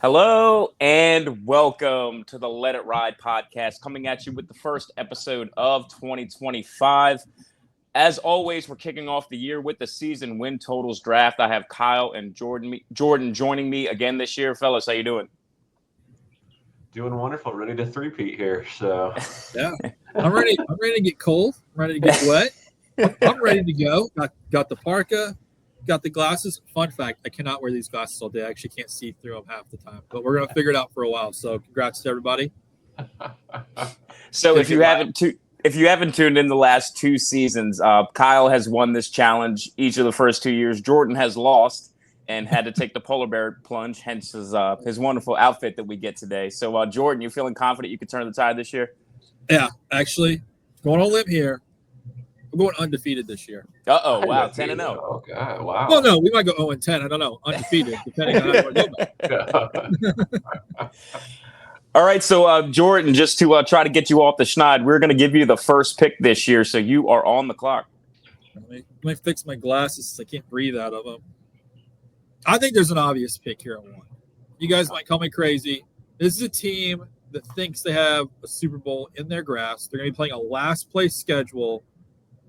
Hello and welcome to the Let It Ride podcast, coming at you with the first episode of 2025. As always, we're kicking off the year with the season win totals draft. I have Kyle and Jordan joining me again this year. Fellas, how you doing? Doing wonderful. Ready to three-peat here. So Yeah, I'm ready. I'm ready to get cold. I'm ready to get wet. I'm ready to go. Got the parka, got the glasses. Fun fact: I cannot wear these glasses all day. I actually can't see through them half the time. But we're gonna figure it out for a while. So congrats to everybody. So if you haven't tuned in the last two seasons, Kyle has won this challenge each of the first 2 years. Jordan has lost and had to take the polar bear plunge, hence his wonderful outfit that we get today. So, Jordan, you feeling confident you could turn the tide this year? Yeah, actually, going on a limb here. I'm going undefeated this year. Wow, 10-0. Oh God, wow. Well, no, we might go 0-10. I don't know. Undefeated, depending on how I go. All right, so Jordan, just to try to get you off the schneid, we're going to give you the first pick this year, so you are on the clock. Let me fix my glasses. I can't breathe out of them. I think there's an obvious pick here at one. You guys might call me crazy. This is a team that thinks they have a Super Bowl in their grasp. They're going to be playing a last place schedule.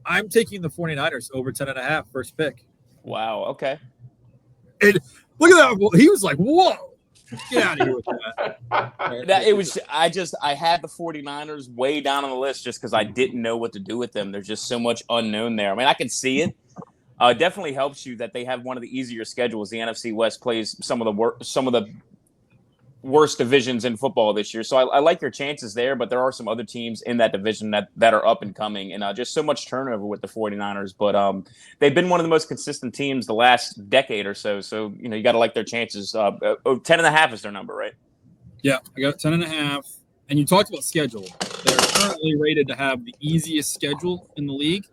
I'm taking the 49ers over 10.5 first pick. Wow, okay. And look at that. He was like, whoa. Get out of here with that. I had the 49ers way down on the list just because I didn't know what to do with them. There's just so much unknown there. I mean, I can see it. It definitely helps you that they have one of the easier schedules. The NFC West plays some of the worst divisions in football this year. So I like your chances there, but there are some other teams in that division that are up and coming, and just so much turnover with the 49ers. But they've been one of the most consistent teams the last decade or so. So, you got to like their chances. 10.5 is their number, right? Yeah, I got 10.5. And you talked about schedule. They're currently rated to have the easiest schedule in the league.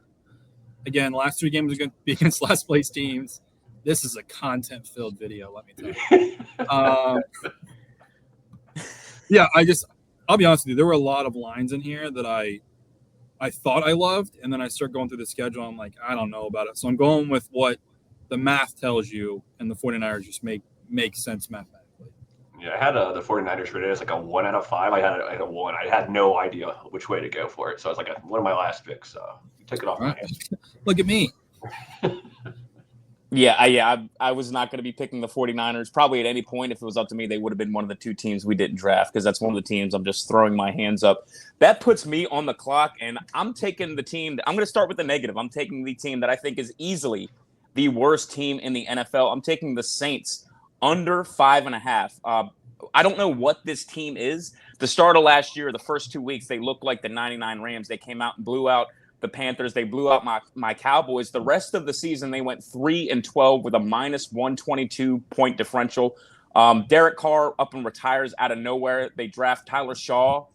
Again, last 3 games are going to be against last place teams. This is a content-filled video, let me tell you. Yeah, I'll be honest with you. There were a lot of lines in here that I thought I loved, and then I start going through the schedule. I'm like, I don't know about it. So I'm going with what the math tells you, and the 49ers just make sense mathematically. Yeah, I had the 49ers rated as like a 1 out of 5. I had a 1. I had no idea which way to go for it. So it's like one of my last picks. So you took it off my hands. Look at me. I was not going to be picking the 49ers. Probably at any point, if it was up to me, they would have been one of the 2 teams we didn't draft because that's one of the teams I'm just throwing my hands up. That puts me on the clock, and I'm taking the team. I'm going to start with the negative. I'm taking the team that I think is easily the worst team in the NFL. I'm taking the Saints under 5.5. I don't know what this team is. The start of last year, the first 2 weeks, they looked like the 99 Rams. They came out and blew out the Panthers. They blew out my Cowboys. The rest of the season, they went 3-12 with a minus 122 point differential. Derek Carr up and retires out of nowhere. They draft Tyler Shaw.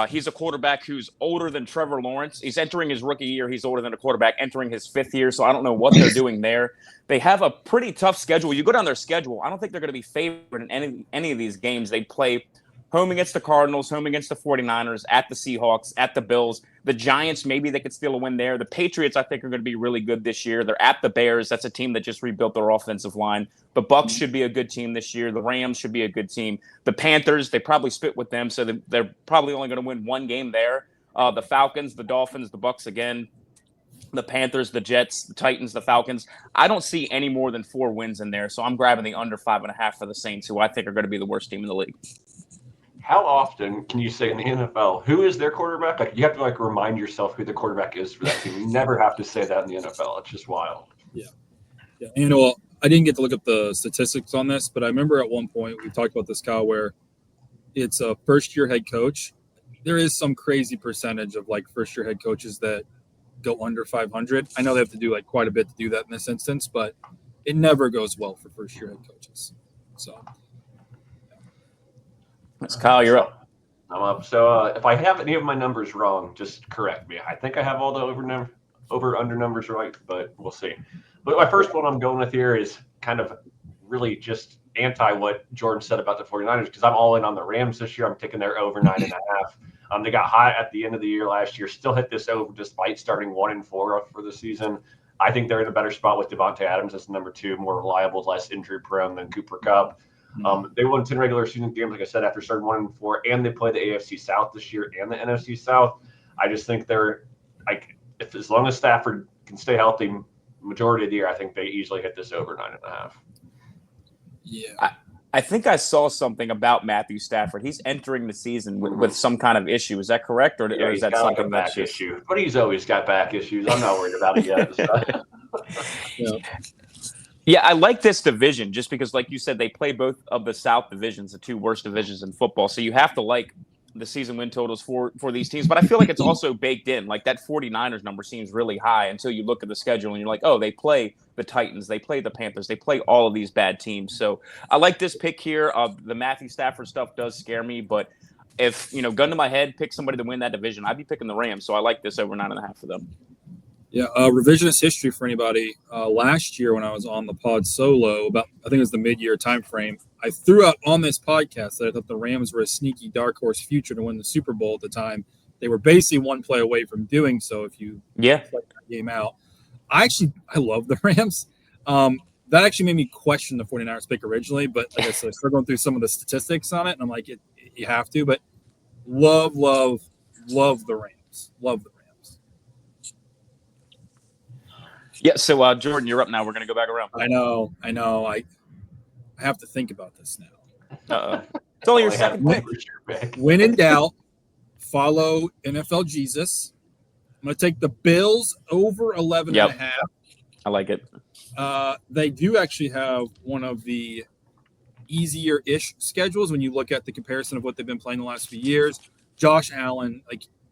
He's a quarterback who's older than Trevor Lawrence. He's entering his rookie year. He's older than a quarterback entering his 5th year. So I don't know what they're doing there. They have a pretty tough schedule. You go down their schedule. I don't think they're going to be favored in any of these games. They play home against the Cardinals, home against the 49ers, at the Seahawks, at the Bills. The Giants, maybe they could steal a win there. The Patriots, I think, are going to be really good this year. They're at the Bears. That's a team that just rebuilt their offensive line. The Bucs should be a good team this year. The Rams should be a good team. The Panthers, they probably split with them, so they're probably only going to win 1 game there. The Falcons, the Dolphins, the Bucs again. The Panthers, the Jets, the Titans, the Falcons. I don't see any more than 4 wins in there, so I'm grabbing the under 5.5 for the Saints, who I think are going to be the worst team in the league. How often can you say in the NFL, who is their quarterback? Like you have to remind yourself who the quarterback is for that team. You never have to say that in the NFL. It's just wild. Yeah. And I didn't get to look up the statistics on this, but I remember at one point we talked about this, Kyle, where it's a first-year head coach. There is some crazy percentage of first-year head coaches that go under 500. I know they have to do quite a bit to do that in this instance, but it never goes well for first-year head coaches. So. That's Kyle, you're up. I'm up. So if I have any of my numbers wrong, just correct me. I think I have all the over-under numbers right, but we'll see. But my first one I'm going with here is kind of really just anti what Jordan said about the 49ers because I'm all in on the Rams this year. I'm taking their over 9.5. They got hot at the end of the year last year, still hit this over despite starting 1-4 for the season. I think they're in a better spot with Devontae Adams as number 2, more reliable, less injury prone than Cooper Kupp. They won 10 regular season games, like I said, after starting 1-4, and they play the AFC South this year and the NFC South. I just think they're like, if as long as Stafford can stay healthy majority of the year, I think they easily hit this over 9.5. Yeah. I think I saw something about Matthew Stafford. He's entering the season with some kind of issue. Is that correct, or Yeah, is he's that got something like a back that's just... issue? But he's always got back issues. I'm not worried about it yet. So. Yeah. Yeah, I like this division just because, like you said, they play both of the South divisions, the two worst divisions in football. So you have to like the season win totals for these teams. But I feel like it's also baked in. Like that 49ers number seems really high until you look at the schedule and you're like, oh, they play the Titans, they play the Panthers, they play all of these bad teams. So I like this pick here. The Matthew Stafford stuff does scare me, but if, gun to my head, pick somebody to win that division, I'd be picking the Rams. So I like this over 9.5 for them. Yeah, revisionist history for anybody. Last year when I was on the pod solo, I think it was the mid-year time frame, I threw out on this podcast that I thought the Rams were a sneaky dark horse future to win the Super Bowl at the time. They were basically one play away from doing so if you play that game out. I love the Rams. That actually made me question the 49ers pick originally, but like I said, I started going through some of the statistics on it, and I'm like, you have to, but love the Rams. Love the Rams. Yeah, so Jordan, you're up now. We're going to go back around. I know. I have to think about this now. Uh-oh. It's only your second pick. When in doubt, follow NFL Jesus. I'm going to take the Bills over 11.5. I like it. They do actually have one of the easier-ish schedules when you look at the comparison of what they've been playing the last few years. Josh Allen,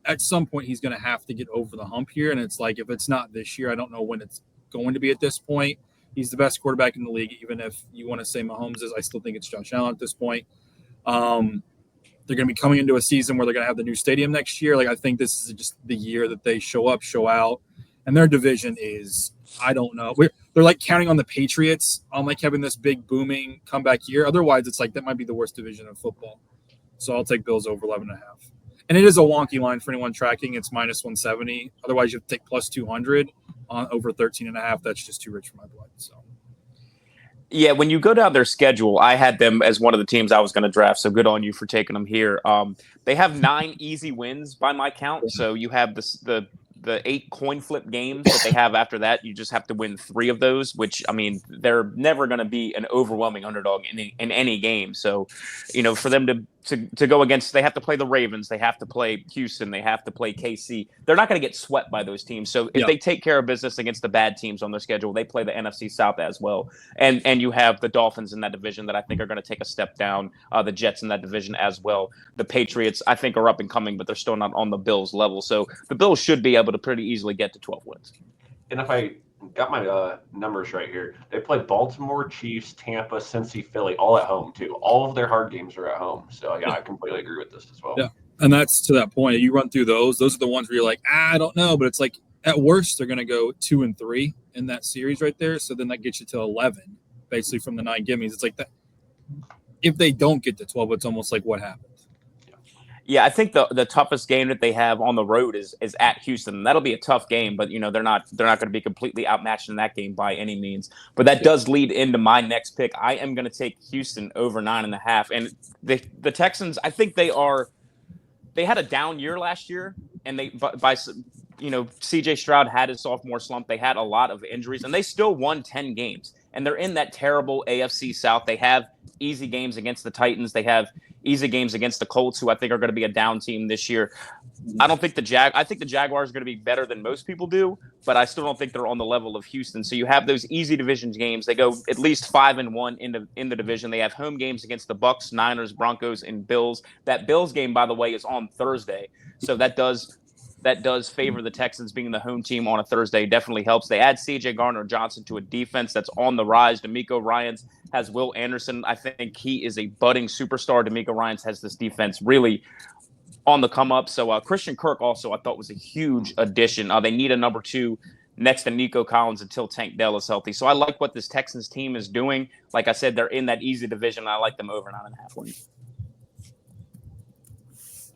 at some point he's going to have to get over the hump here, and it's like if it's not this year, I don't know when it's going to be at this point. He's the best quarterback in the league, even if you want to say Mahomes is. I still think it's Josh Allen at this point. They're going to be coming into a season where they're going to have the new stadium next year. I think this is just the year that they show up, show out, and their division is, I don't know. They're counting on the Patriots on having this big booming comeback year. Otherwise, it's that might be the worst division in football. So I'll take Bills over 11.5. And it is a wonky line for anyone tracking. It's minus 170. Otherwise, you have to take plus 200 on over 13.5. That's just too rich for my blood. So, yeah, when you go down their schedule, I had them as one of the teams I was going to draft. So good on you for taking them here. They have 9 easy wins by my count. So you have the 8 coin flip games that they have after that. You just have to win 3 of those, which, I mean, they're never going to be an overwhelming underdog in any game. So, for them to go against, they have to play the Ravens, they have to play Houston, they have to play KC. They're not going to get swept by those teams. So if they take care of business against the bad teams on their schedule, they play the NFC South as well. And you have the Dolphins in that division that I think are going to take a step down, the Jets in that division as well. The Patriots, I think, are up and coming, but they're still not on the Bills level. So the Bills should be able to pretty easily get to 12 wins. And if I got my numbers right here, they play Baltimore, Chiefs, Tampa, Cincy, Philly, all at home too. All of their hard games are at home. So yeah, I completely agree with this as well. Yeah, and that's to that point. You run through those are the ones where you're like, I don't know, but it's at worst they're going to go 2-3 in that series right there. So then that gets you to 11, basically from the 9 gimmies. It's that if they don't get to 12, it's almost like what happened. Yeah, I think the toughest game that they have on the road is at Houston. That'll be a tough game, but they're not going to be completely outmatched in that game by any means. But that does lead into my next pick. I am going to take Houston over 9.5. And the Texans, I think they had a down year last year, and CJ Stroud had his sophomore slump. They had a lot of injuries, and they still won 10 games. And they're in that terrible AFC South. They have easy games against the Titans. They have easy games against the Colts, who I think are going to be a down team this year. I think the Jaguars are going to be better than most people do, but I still don't think they're on the level of Houston. So you have those easy division games. They go at least 5-1 in the division. They have home games against the Bucs, Niners, Broncos, and Bills. That Bills game, by the way, is on Thursday. So that does favor the Texans being the home team on a Thursday. Definitely helps. They add C.J. Gardner-Johnson to a defense that's on the rise. D'Amico Ryans has Will Anderson. I think he is a budding superstar. D'Amico Ryans has this defense really on the come up. So Christian Kirk also I thought was a huge addition. They need a number 2 next to Nico Collins until Tank Dell is healthy. So I like what this Texans team is doing. Like I said, they're in that easy division. I like them over 9.5 wins.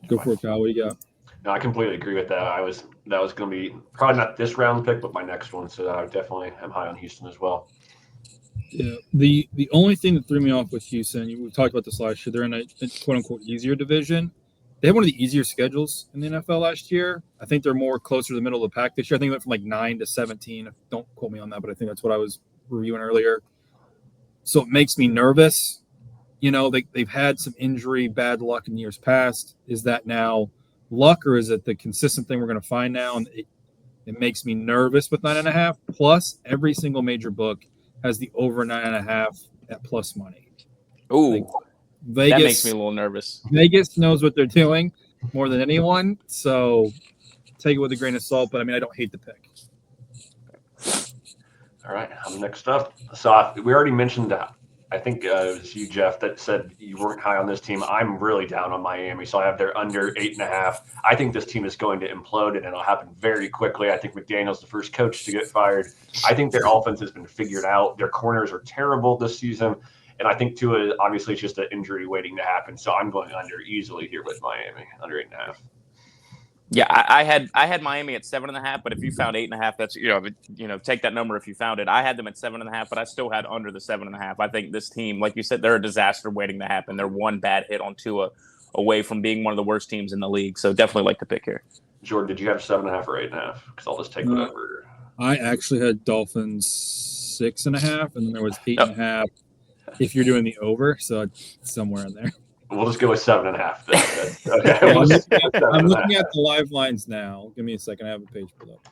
Go for it, Kyle. What do you got? No, I completely agree with that. That was going to be probably not this round pick, but my next one. So I definitely am high on Houston as well. Yeah. The only thing that threw me off with Houston, we talked about this last year. They're in a quote unquote easier division. They had one of the easier schedules in the NFL last year. I think they're more closer to the middle of the pack this year. I think they went from like 9 to 17. Don't quote me on that, but I think that's what I was reviewing earlier. So it makes me nervous. You know, they've had some injury, bad luck in years past. Is that now luck, or is it the consistent thing we're going to find now? And it makes me nervous with 9.5. Plus, every single major book has the over 9.5 at plus money. Ooh, Like, Vegas, that makes me a little nervous. Vegas knows what they're doing more than anyone, so take it with a grain of salt. But I mean, I don't hate the pick. All right, I'm next up. So we already mentioned, I think it was you, Jeff, that said you weren't high on this team. I'm really down on Miami, so I have their under 8.5. I think this team is going to implode, and it'll happen very quickly. I think McDaniel's the first coach to get fired. I think their offense has been figured out. Their corners are terrible this season. And I think Tua, obviously, it's just an injury waiting to happen. So I'm going under easily here with Miami, under 8.5. Yeah, I had Miami at 7.5, but if you found 8.5, that's take that number if you found it. I had them at 7.5, but I still had under the 7.5. I think this team, like you said, they're a disaster waiting to happen. They're one bad hit on Tua away from being one of the worst teams in the league. So definitely like the pick here. Jordan, did you have 7.5 or 8.5? Because I'll just take whatever. I actually had Dolphins 6.5, and then there was 8.5. If you're doing the over, so it's somewhere in there. We'll just go with 7.5. Okay. I'm looking at the live lines now. Give me a second. I have a page pulled up.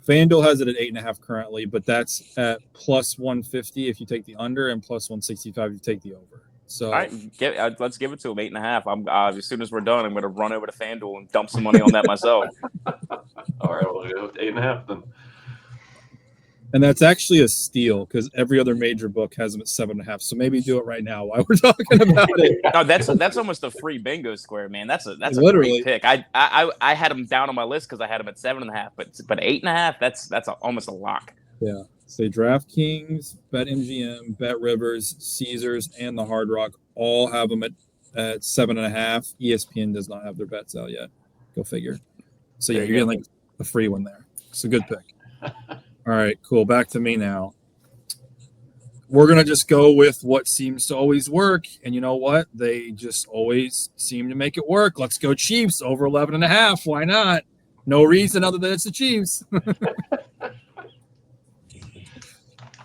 FanDuel has it at 8.5 currently, but that's at plus 150 if you take the under and plus 165 if you take the over. So all right, let's give it to him 8.5. I'm as soon as we're done, I'm going to run over to FanDuel and dump some money on that myself. All right, we'll go with 8.5 then. And that's actually a steal because every other major book has them at 7.5. So maybe do it right now while we're talking about it. No, that's almost a free bingo square, man. That's a Literally. great pick. I had them down on my list because I had them at 7.5, but 8.5, that's almost a lock. Yeah. Say DraftKings, BetMGM, BetRivers, Caesars, and the Hard Rock all have them at 7.5. ESPN does not have their bets out yet. Go figure. So yeah, you're getting like a free one there. It's a good pick. All right, cool. Back to me now. We're going to just go with what seems to always work. And you know what? They just always seem to make it work. Let's go Chiefs over 11.5. Why not? No reason other than it's the Chiefs.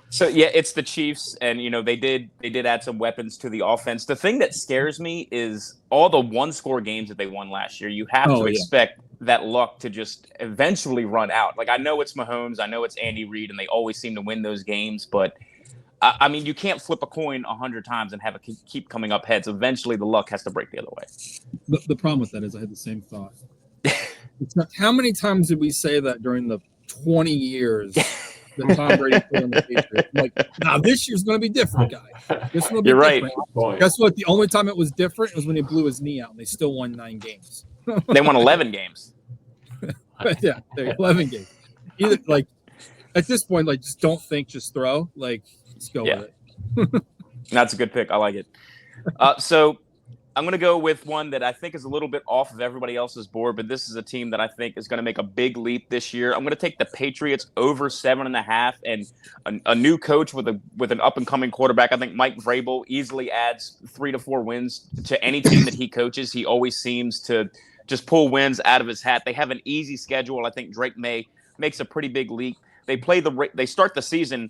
So yeah, it's the Chiefs, and they did add some weapons to the offense. The thing that scares me is all the one-score games that they won last year. You have to expect that luck to just eventually run out. Like, I know it's Mahomes, I know it's Andy Reid, and they always seem to win those games, but I mean, you can't flip a coin 100 times and have it keep coming up heads. Eventually, the luck has to break the other way. The problem with that is I had the same thought. It's not, how many times did we say that during the 20 years? The Tom Brady put on the Patriots. Like, now this year's going to be different, guy. This will be You're different. Right. Guess what? The only time it was different was when he blew his knee out, and they still won 9 games. They won 11 games. Yeah, 11 games. Either like at this point, like just don't think, just throw. Like, let's go with it. That's a good pick. I like it. So I'm going to go with one that I think is a little bit off of everybody else's board, but this is a team that I think is going to make a big leap this year. I'm going to take the Patriots over 7.5, and a new coach with an up-and-coming quarterback. I think Mike Vrabel easily adds 3 to 4 wins to any team that he coaches. He always seems to just pull wins out of his hat. They have an easy schedule. I think Drake May makes a pretty big leap. They start the season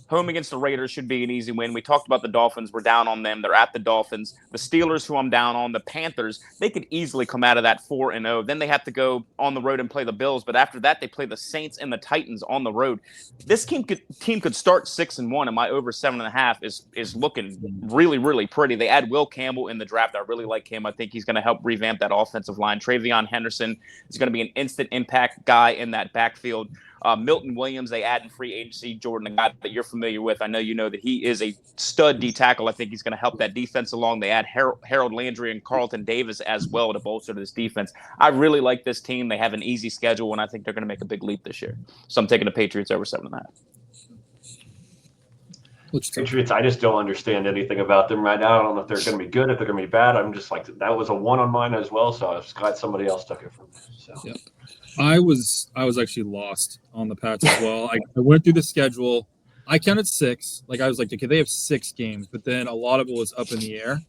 home against the Raiders, should be an easy win. We talked about the Dolphins. We're down on them. They're at the Dolphins. The Steelers, who I'm down on, the Panthers, they could easily come out of that 4-0. Then they have to go on the road and play the Bills. But after that, they play the Saints and the Titans on the road. This team could start 6-1, and my over 7.5 is looking really, really pretty. They add Will Campbell in the draft. I really like him. I think he's going to help revamp that offensive line. Travion Henderson is going to be an instant impact guy in that backfield. Milton Williams, they add in free agency. Jordan, a guy that you're familiar with. I know you know that he is a stud D tackle. I think he's going to help that defense along. They add Harold Landry and Carlton Davis as well to bolster this defense. I really like this team. They have an easy schedule, and I think they're going to make a big leap this year. So I'm taking the Patriots over 7.5. Patriots, I just don't understand anything about them right now. I don't know if they're going to be good, if they're going to be bad. I'm just like, that was a 1 on mine as well, so I was glad somebody else took it from me. So. Yep. I was actually lost on the Pats as well. I went through the schedule. I counted 6. Like I was like, okay, they have 6 games, but then a lot of it was up in the air,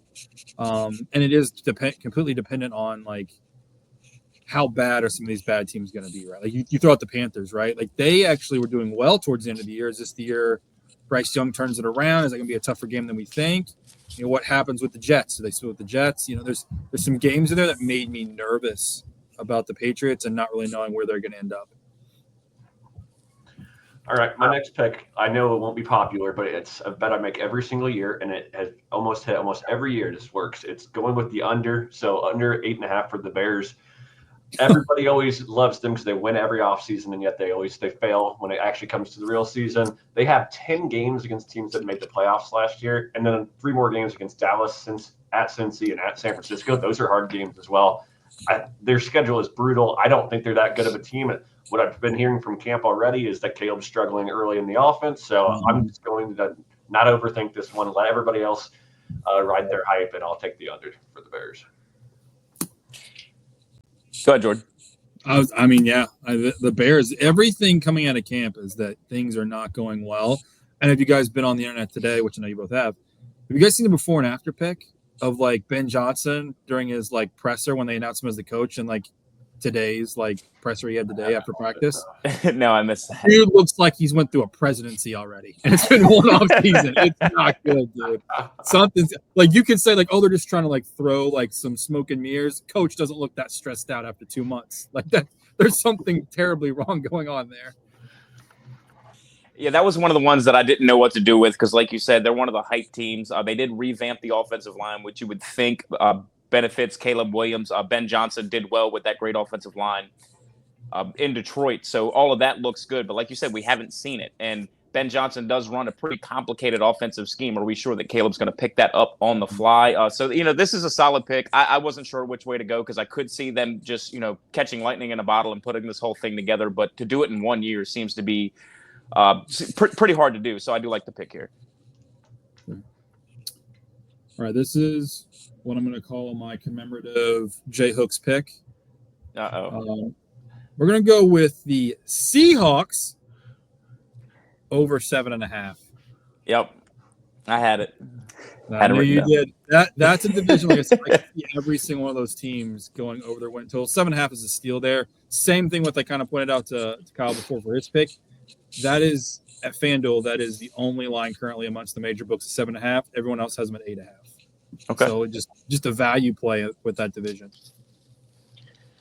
and it is completely dependent on like how bad are some of these bad teams going to be, right? Like you throw out the Panthers, right? Like they actually were doing well towards the end of the year. Is this the year Bryce Young turns it around? Is that going to be a tougher game than we think? You know, what happens with the Jets? Do they split with the Jets? You know, there's some games in there that made me nervous about the Patriots and not really knowing where they're going to end up. All right, my next pick, I know it won't be popular, but it's a bet I make every single year, and it has almost hit almost every year. This works. It's going with the under, so under 8.5 for the Bears. Everybody always loves them because they win every offseason, and yet they fail when it actually comes to the real season. They have 10 games against teams that made the playoffs last year, and then 3 more games against Dallas, at Cincy, and at San Francisco. Those are hard games as well. Their schedule is brutal. I don't think they're that good of a team. What I've been hearing from camp already is that Caleb's struggling early in the offense, so I'm just going to not overthink this one, let everybody else ride their hype, and I'll take the under for the Bears. Go ahead, Jordan. The Bears, everything coming out of camp is that things are not going well. And have you guys been on the internet today, which I know you both have you guys seen the before and after pic of like Ben Johnson during his like presser when they announced him as the coach and like today's like presser he had today after practice? No, I missed that. Dude looks like he's went through a presidency already. And it's been one off season. It's not good, dude. Something's like you can say like, oh, they're just trying to like throw like some smoke and mirrors. Coach doesn't look that stressed out after 2 months. Like that, there's something terribly wrong going on there. Yeah, that was one of the ones that I didn't know what to do with because, like you said, they're one of the hype teams. They did revamp the offensive line, which you would think benefits Caleb Williams. Ben Johnson did well with that great offensive line in Detroit. So all of that looks good. But like you said, we haven't seen it. And Ben Johnson does run a pretty complicated offensive scheme. Are we sure that Caleb's going to pick that up on the fly? So, this is a solid pick. I wasn't sure which way to go because I could see them just, catching lightning in a bottle and putting this whole thing together. But to do it in 1 year seems to be pretty hard to do. So I do like the pick here. All right, this is what I'm going to call my commemorative J Hooks pick. We're going to go with the Seahawks over 7.5. Yep, I had it. I know you did. That's a division. Like I said, I see every single one of those teams going over their win total. 7.5 is a steal there. Same thing with I kind of pointed out to Kyle before for his pick. That is at FanDuel. That is the only line currently amongst the major books at 7.5. Everyone else has them at 8.5. Okay. So just a value play with that division.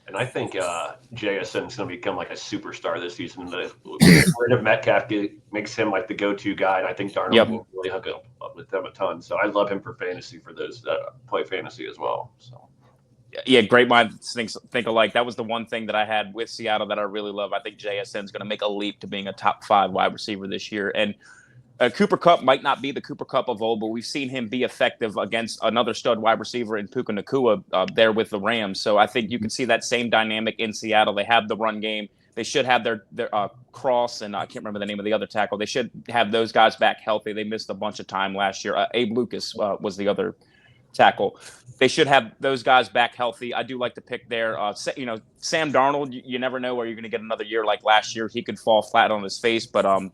And I think JSN is going to become like a superstar this season. The rid of Metcalf makes him like the go-to guy, and I think Darnold will really hook up with them a ton. So I love him for fantasy for those that play fantasy as well. So. Yeah, great minds think alike. That was the one thing that I had with Seattle that I really love. I think JSN is going to make a leap to being a top 5 wide receiver this year. And Cooper Kupp might not be the Cooper Kupp of old, but we've seen him be effective against another stud wide receiver in Puka Nacua there with the Rams. So I think you can see that same dynamic in Seattle. They have the run game. They should have their Cross, and I can't remember the name of the other tackle. They should have those guys back healthy. They missed a bunch of time last year. Abe Lucas was the other tackle. They should have those guys back healthy. I do like the pick there. Sam Darnold, you never know where you're going to get another year like last year. He could fall flat on his face, but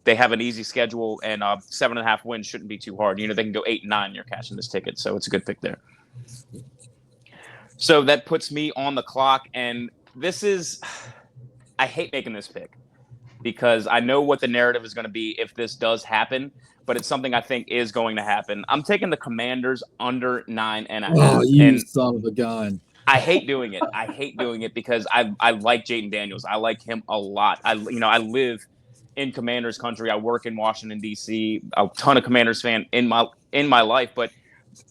they have an easy schedule, and 7.5 wins shouldn't be too hard. They can go 8-9. You're cashing this ticket, so it's a good pick there. So that puts me on the clock, and this is – I hate making this pick because I know what the narrative is going to be if this does happen, but it's something I think is going to happen. I'm taking the Commanders under 9.5. Oh, you son of a gun. I hate doing it because I like Jayden Daniels. I like him a lot. I live in Commanders country. I work in Washington, D.C. A ton of Commanders fan in my life, but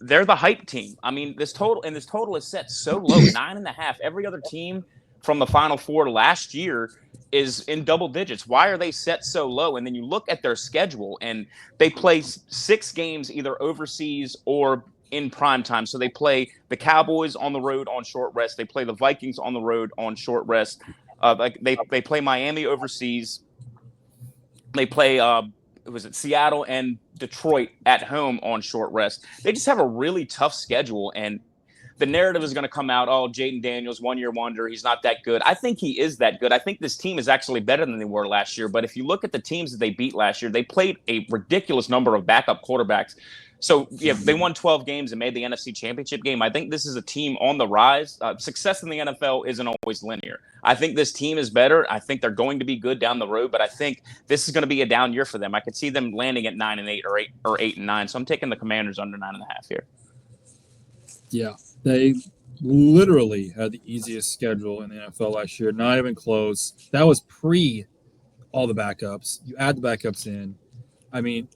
they're the hype team. I mean, this total is set so low, 9.5. Every other team from the Final Four last year is in double digits. Why are they set so low? And then you look at their schedule, and they play 6 games either overseas or in prime time. So they play the Cowboys on the road on short rest. They play the Vikings on the road on short rest. They play Miami overseas. They play Seattle and Detroit at home on short rest. They just have a really tough schedule, and the narrative is going to come out, oh, Jaden Daniels, 1-year wonder, he's not that good. I think he is that good. I think this team is actually better than they were last year. But if you look at the teams that they beat last year, they played a ridiculous number of backup quarterbacks. So, yeah, they won 12 games and made the NFC Championship game. I think this is a team on the rise. Success in the NFL isn't always linear. I think this team is better. I think they're going to be good down the road, but I think this is going to be a down year for them. I could see them landing at 9-8 or 8-9. So I'm taking the Commanders under 9.5 here. Yeah, they literally had the easiest schedule in the NFL last year. Not even close. That was pre all the backups. You add the backups in. I mean,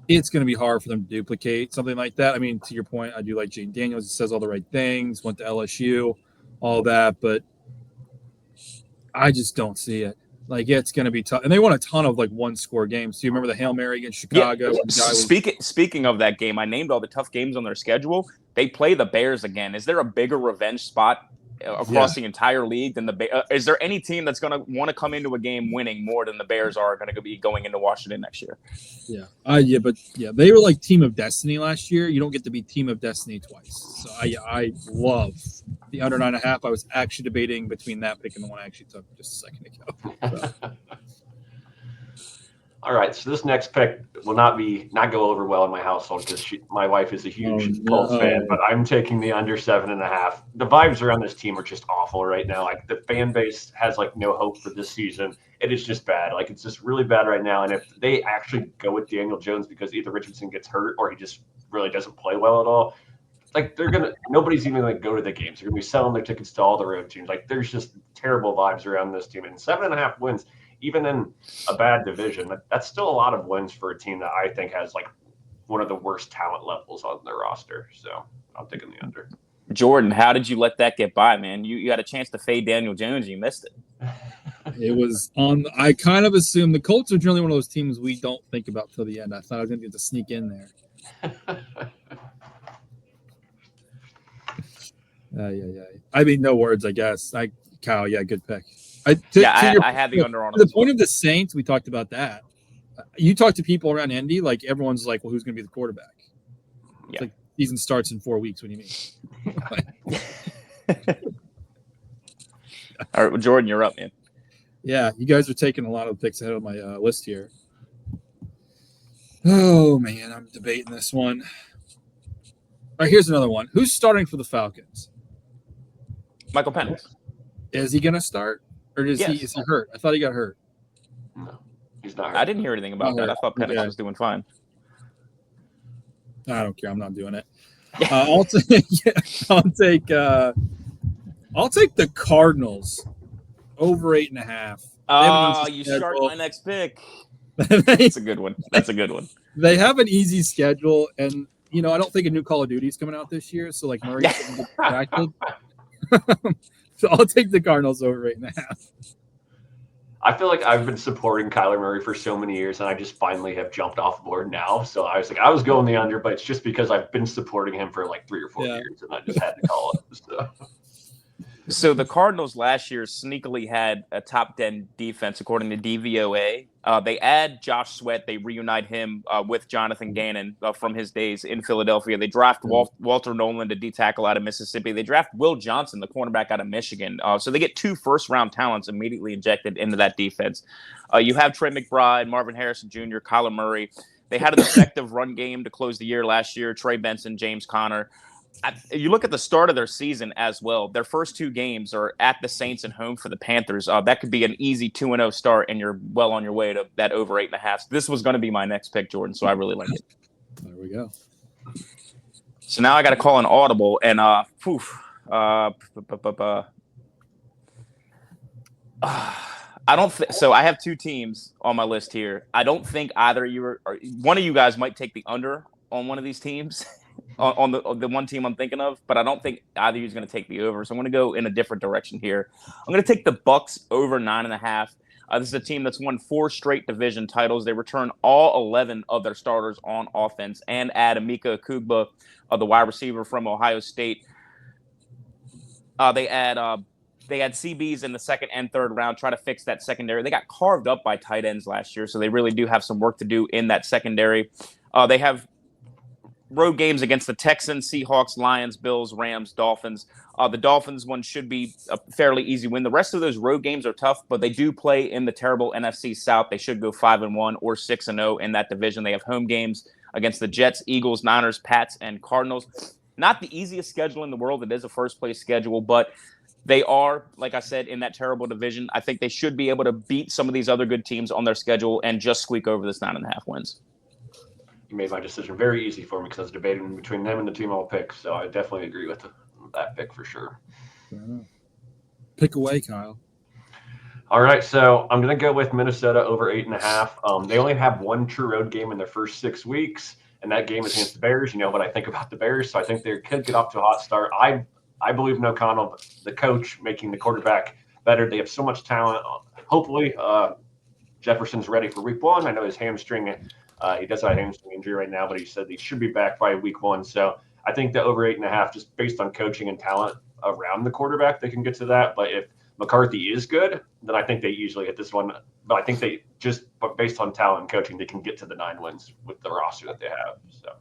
it's going to be hard for them to duplicate something like that. I mean, to your point, I do like Jaden Daniels. He says all the right things, went to LSU, all that, but I just don't see it. Like, it's going to be tough. And they won a ton of, like, one-score games. Do you remember the Hail Mary against Chicago? Yeah. Speaking of that game, I named all the tough games on their schedule. They play the Bears again. Is there a bigger revenge spot across the entire league than the Bears? Is there any team that's going to want to come into a game winning more than the Bears are going to be going into Washington next year? Yeah, they were like Team of Destiny last year. You don't get to be Team of Destiny twice. So I love the under 9.5. I was actually debating between that pick and the one I actually took just a second ago. So. All right, so this next pick will not go over well in my household because my wife is a huge Colts fan, but I'm taking the under 7.5. The vibes around this team are just awful right now. Like, the fan base has like no hope for this season. It is just bad. Like, it's just really bad right now. And if they actually go with Daniel Jones because either Richardson gets hurt or he just really doesn't play well at all, like, nobody's even going to go to the games. They're going to be selling their tickets to all the road teams. Like, there's just terrible vibes around this team. And 7.5 wins, even in a bad division, that's still a lot of wins for a team that I think has like one of the worst talent levels on their roster. So I'm taking the under. Jordan, how did you let that get by, man? You had a chance to fade Daniel Jones. You missed it. It was on. I kind of assumed the Colts are generally one of those teams we don't think about till the end. I thought I was going to get to sneak in there. Yeah. I mean, no words, I guess. Kyle, yeah, good pick. I had the under on the point of the Saints. We talked about that. You talk to people around Indy, like everyone's like, "Well, who's going to be the quarterback?" Yeah. It's like season starts in 4 weeks. What do you mean? All right, well, Jordan, you're up, man. Yeah, you guys are taking a lot of picks ahead of my list here. Oh man, I'm debating this one. All right, here's another one. Who's starting for the Falcons? Michael Penix. Is he going to start? Or is he hurt? I thought he got hurt. No, he's not hurt. I didn't hear anything about that. I thought Penix was doing fine. I don't care. I'm not doing it. I'll take the Cardinals over 8.5. You start my next pick. That's a good one. They have an easy schedule, and I don't think a new Call of Duty is coming out this year, so like Murray's getting distracted. So I'll take the Cardinals over 8.5. I feel like I've been supporting Kyler Murray for so many years, and I just finally have jumped off board now. So I was going the under, but it's just because I've been supporting him for like 3 or 4 years, and I just had to call it. So the Cardinals last year sneakily had a top 10 defense, according to DVOA. They add Josh Sweat. They reunite him with Jonathan Gannon from his days in Philadelphia. They draft Walter Nolan, the D-tackle out of Mississippi. They draft Will Johnson, the cornerback out of Michigan. So they get 2 first-round talents immediately injected into that defense. You have Trey McBride, Marvin Harrison Jr., Kyler Murray. They had an effective run game to close the year last year. Trey Benson, James Conner. You look at the start of their season as well. Their first 2 games are at the Saints and home for the Panthers. That could be an easy 2-0 start, and you're well on your way to that over 8.5. So this was going to be my next pick, Jordan, so I really like it. There we go. So now I got to call an audible, and I don't so I have 2 teams on my list here. I don't think either of you or one of you guys might take the under on one of these teams. On the one team I'm thinking of, but I don't think either of you is going to take the over. So I'm going to go in a different direction here. I'm going to take the Bucs over 9.5. This is a team that's won 4 straight division titles. They return all 11 of their starters on offense and add Emeka Okugba, the wide receiver from Ohio State. They add CBs in the second and third round, try to fix that secondary. They got carved up by tight ends last year, so they really do have some work to do in that secondary. They have road games against the Texans, Seahawks, Lions, Bills, Rams, Dolphins. The Dolphins one should be a fairly easy win. The rest of those road games are tough, but they do play in the terrible NFC South. They should go 5-1 or 6-0 in that division. They have home games against the Jets, Eagles, Niners, Pats, and Cardinals. Not the easiest schedule in the world. It is a first-place schedule, but they are, like I said, in that terrible division. I think they should be able to beat some of these other good teams on their schedule and just squeak over this 9.5 wins. You made my decision very easy for me because I was debating between them and the team I'll pick. So I definitely agree with that pick for sure. Pick away, Kyle. All right, so I'm going to go with Minnesota over 8.5. They only have one true road game in their first 6 weeks, and that game is against the Bears. You know what I think about the Bears, so I think they could get off to a hot start. I believe in O'Connell, the coach, making the quarterback better. They have so much talent. Hopefully, Jefferson's ready for week 1. I know his hamstring. He does have a hamstring injury right now, but he said he should be back by week 1. So I think the over 8.5, just based on coaching and talent around the quarterback, they can get to that. But if McCarthy is good, then I think they usually hit this one. But I think but based on talent and coaching, they can get to the 9 wins with the roster that they have. So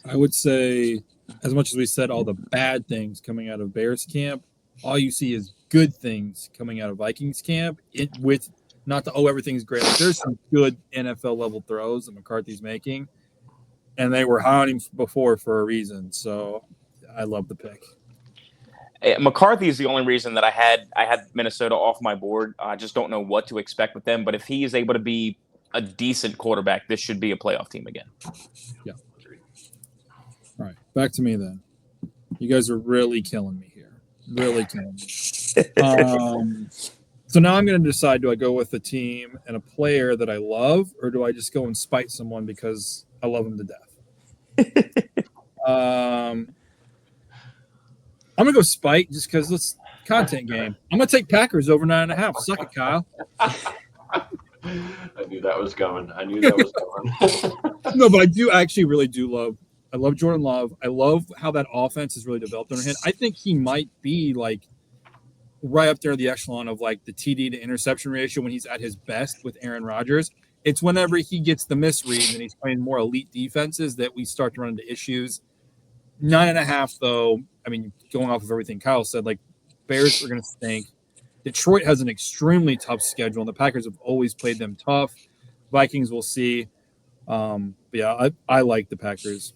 I would say, as much as we said all the bad things coming out of Bears camp, all you see is good things coming out of Vikings camp. With not the everything's great. Like, there's some good NFL level throws that McCarthy's making, and they were high on him before for a reason. So I love the pick. McCarthy is the only reason that I had Minnesota off my board. I just don't know what to expect with them. But if he is able to be a decent quarterback, this should be a playoff team again. Yeah. All right, back to me then. You guys are really killing me here. Really killing me. So now I'm going to decide, do I go with a team and a player that I love, or do I just go and spite someone because I love him to death? I'm going to go spite just because it's content game. I'm going to take Packers over 9.5. Suck it, Kyle. I knew that was coming. No, but I love Jordan Love. I love how that offense has really developed under him. I think he might be like right up there in the echelon of like the TD to interception ratio when he's at his best with Aaron Rodgers. It's whenever he gets the misreads and he's playing more elite defenses that we start to run into issues. 9.5, though, I mean, going off of everything Kyle said, like, Bears are going to stink. Detroit has an extremely tough schedule, and the Packers have always played them tough. Vikings, we'll see. But yeah, I like the Packers.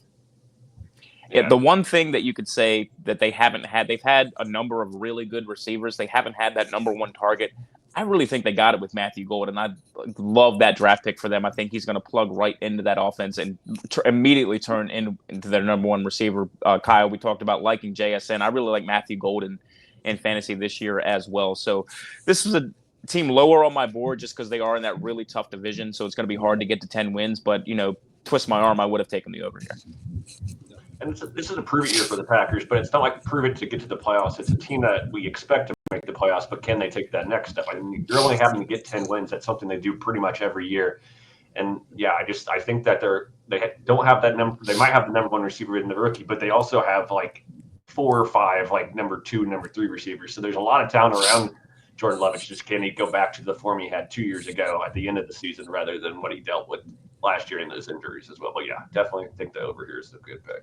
Yeah, the one thing that you could say that they haven't had, they've had a number of really good receivers. They haven't had that number one target. I really think they got it with Matthew Golden. I love that draft pick for them. I think he's going to plug right into that offense and immediately turn into their number one receiver. Kyle, we talked about liking JSN. I really like Matthew Golden in fantasy this year as well. So this was a team lower on my board just because they are in that really tough division. So it's going to be hard to get to 10 wins. But, twist my arm, I would have taken the over here. And this is a prove it year for the Packers, but it's not like prove it to get to the playoffs. It's a team that we expect to make the playoffs, but can they take that next step? I mean, you're only having to get 10 wins. That's something they do pretty much every year. And yeah, I think that they don't have that number. They might have the number one receiver in the rookie, but they also have like 4 or 5 like number 2, number 3 receivers. So there's a lot of talent around Jordan Love. It's just, can he go back to the form he had 2 years ago at the end of the season rather than what he dealt with last year in those injuries as well. But yeah, definitely think the over here is a good pick.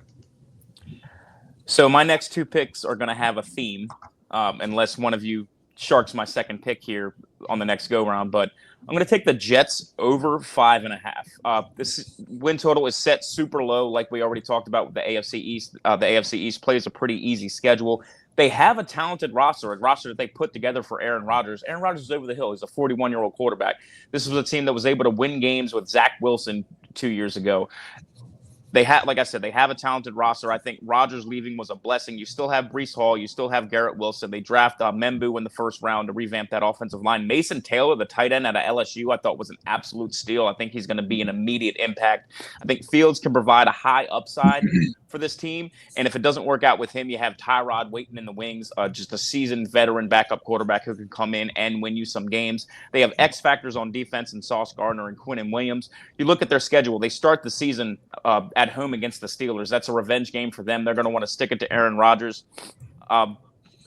So my next 2 picks are going to have a theme, unless one of you sharks my second pick here on the next go round. But I'm going to take the Jets over 5.5. This win total is set super low, like we already talked about with the AFC East. The AFC East plays a pretty easy schedule. They have a talented roster, a roster that they put together for Aaron Rodgers. Aaron Rodgers is over the hill. He's a 41-year-old quarterback. This was a team that was able to win games with Zach Wilson 2 years ago. They have, like I said, they have a talented roster. I think Rodgers leaving was a blessing. You still have Breece Hall. You still have Garrett Wilson. They draft Membu in the first round to revamp that offensive line. Mason Taylor, the tight end out of LSU, I thought was an absolute steal. I think he's going to be an immediate impact. I think Fields can provide a high upside for this team. And if it doesn't work out with him, you have Tyrod waiting in the wings, just a seasoned veteran backup quarterback who can come in and win you some games. They have X factors on defense in Sauce Gardner and Quinnen Williams. You look at their schedule. They start the season at home against the Steelers. That's a revenge game for them. They're going to want to stick it to Aaron Rodgers.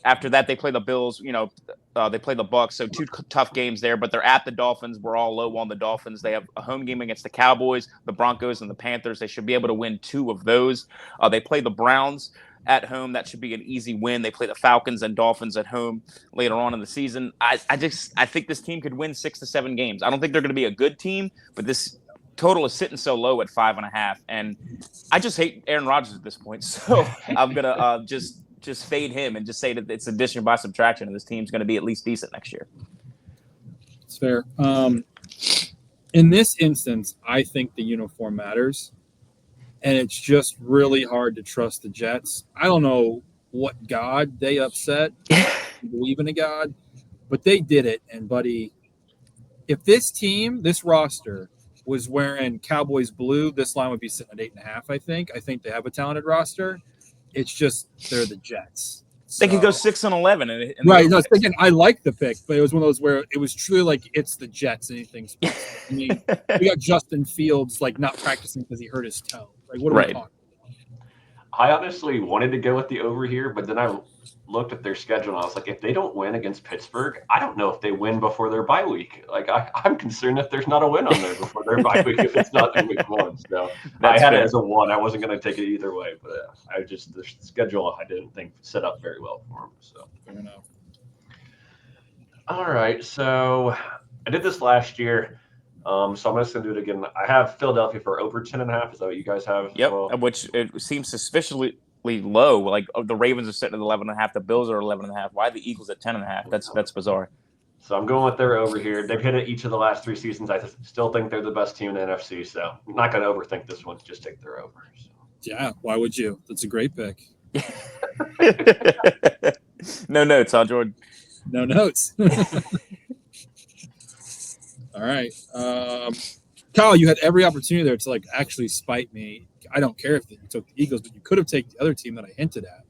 After that, they play the Bills. They play the Bucs. So 2 tough games there. But they're at the Dolphins. We're all low on the Dolphins. They have a home game against the Cowboys, the Broncos, and the Panthers. They should be able to win 2 of those. They play the Browns at home. That should be an easy win. They play the Falcons and Dolphins at home later on in the season. I think this team could win 6 to 7 games. I don't think they're going to be a good team, but this total is sitting so low at 5.5, and I just hate Aaron Rodgers at this point. So I'm gonna just fade him and just say that it's addition by subtraction, and this team's going to be at least decent next year. It's fair. In this instance, I think the uniform matters, and it's just really hard to trust the Jets. I don't know what God they upset. Believe in a God, but they did it. And buddy, if this roster was wearing Cowboys blue, this line would be sitting at 8.5. I think they have a talented roster. It's just they're the Jets. They could go 6-11. Right. No, I was thinking I like the pick, but it was one of those where it was truly like it's the Jets. Anything special. I mean, we got Justin Fields like not practicing because he hurt his toe. Like, what are we talking about? I honestly wanted to go with the over here, but then I looked at their schedule and I was like, if they don't win against Pittsburgh, I don't know if they win before their bye week. Like, I'm concerned that there's not a win on there before their bye week if it's not in week 1. So I had it as a 1. I wasn't going to take it either way, but the schedule I didn't think set up very well for them. So I don't know. All right, so I did this last year. So I'm just going to do it again. I have Philadelphia for over 10.5. Is that what you guys have? Yep, well? Which it seems suspiciously low. Like the Ravens are sitting at 11.5. The Bills are 11.5. Why the Eagles at 10.5? That's bizarre. So I'm going with their over here. They've hit it each of the last 3 seasons. I still think they're the best team in the NFC. So I'm not going to overthink this one. Just take their over. So. Yeah, why would you? That's a great pick. No notes, huh, Jordan? No notes. All right. Kyle, you had every opportunity there to like actually spite me. I don't care if you took the Eagles, but you could have taken the other team that I hinted at.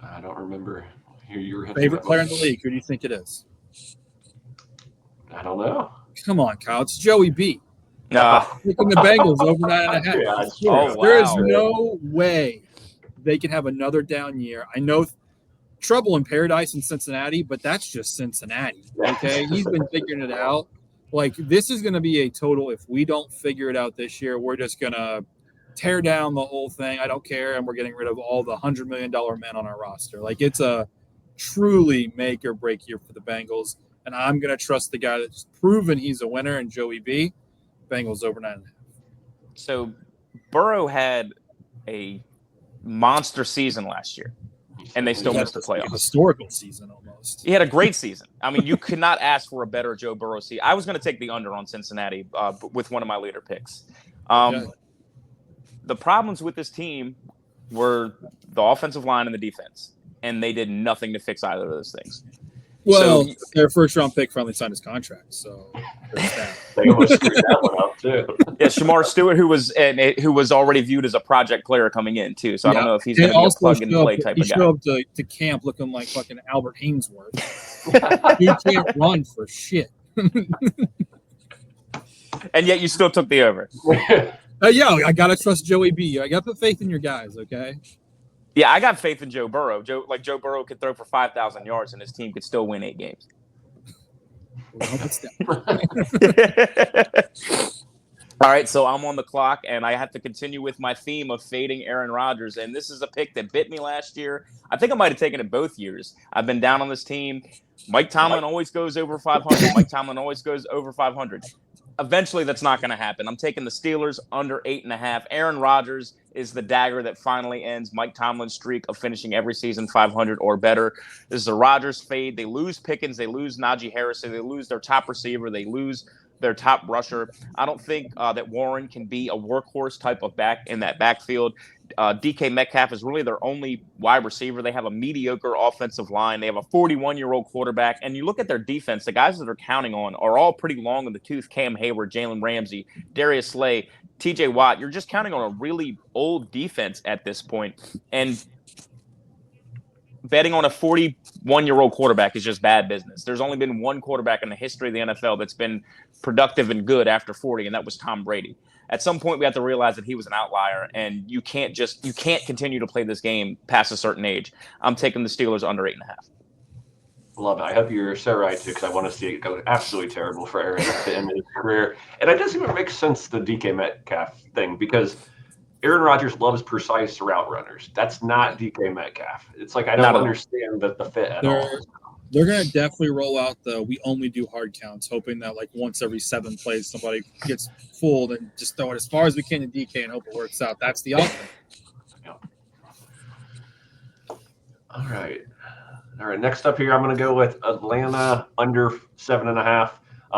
I don't remember who you were hinting Favorite at. player in the league. Who do you think it is? I don't know. Come on, Kyle. It's Joey B. Nah. Picking the Bengals over 9.5. Yeah, Oh, There is wow. no way they can have another down year. I know trouble in paradise in Cincinnati, but that's just Cincinnati. Okay, he's been figuring it out. Like, this is going to be a total. If we don't figure it out this year, we're just going to tear down the whole thing. I don't care, and we're getting rid of all the $100 million men on our roster. Like, it's a truly make or break year for the Bengals, and I'm going to trust the guy that's proven he's a winner, and Joey B. Bengals over 9.5. So Burrow had a monster season last year, and they still missed the playoffs. Historical season almost. He had a great season. I mean, you could not ask for a better Joe Burrow season. I was going to take the under on Cincinnati with one of my later picks. The problems with this team were the offensive line and the defense, and they did nothing to fix either of those things. Well, their first-round pick finally signed his contract, so there's that. They almost screwed that one up too. Yeah, Shamar Stewart, who was already viewed as a project player coming in too. So I don't know if he's going to be a plug-and-play type of guy. He showed up to camp looking like fucking Albert Hainsworth. You can't run for shit. And yet you still took the over. Yeah, I gotta trust Joey B. I got the faith in your guys. Okay. Yeah, I got faith in Joe Burrow. Joe Burrow could throw for 5,000 yards, and his team could still win 8 games. All right, so I'm on the clock, and I have to continue with my theme of fading Aaron Rodgers. And this is a pick that bit me last year. I think I might have taken it both years. I've been down on this team. Mike Tomlin always goes over 500. Mike Tomlin always goes over 500. Eventually, that's not going to happen. I'm taking the Steelers under 8.5. Aaron Rodgers is the dagger that finally ends Mike Tomlin's streak of finishing every season 500 or better. This is a Rodgers fade. They lose Pickens. They lose Najee Harris. They lose their top receiver. They lose their top rusher. I don't think that Warren can be a workhorse type of back in that backfield. DK Metcalf is really their only wide receiver. They have a mediocre offensive line. They have a 41-year-old quarterback. And you look at their defense, the guys that they're counting on are all pretty long in the tooth. Cam Hayward, Jalen Ramsey, Darius Slay, TJ Watt. You're just counting on a really old defense at this point. And betting on a 41-year-old quarterback is just bad business. There's only been one quarterback in the history of the NFL that's been productive and good after 40, and that was Tom Brady. At some point, we have to realize that he was an outlier, and you can't continue to play this game past a certain age. I'm taking the Steelers under 8.5. Love it. I hope you're so right too, because I want to see it go absolutely terrible for Aaron at the end of his career. And it doesn't even make sense, the DK Metcalf thing, because Aaron Rodgers loves precise route runners. That's not DK Metcalf. It's like I don't understand the fit at all. They're going to definitely roll out we only do hard counts, hoping that like once every 7 plays somebody gets fooled and just throw it as far as we can to DK and hope it works out. That's the offense. Yeah. All right. Next up here, I'm going to go with Atlanta under 7.5.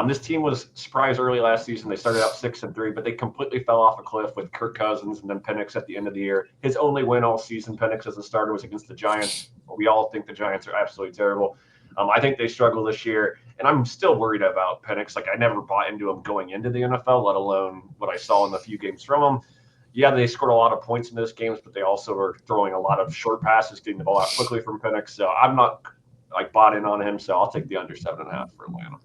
This team was surprised early last season. They started out 6-3, but they completely fell off a cliff with Kirk Cousins and then Penix at the end of the year. His only win all season, Penix as a starter, was against the Giants. We all think the Giants are absolutely terrible. I think they struggle this year, and I'm still worried about Penix. Like, I never bought into him going into the NFL, let alone what I saw in the few games from him. Yeah, they scored a lot of points in those games, but they also were throwing a lot of short passes, getting the ball out quickly from Penix. So I'm not bought in on him. So I'll take the under 7.5 for Atlanta.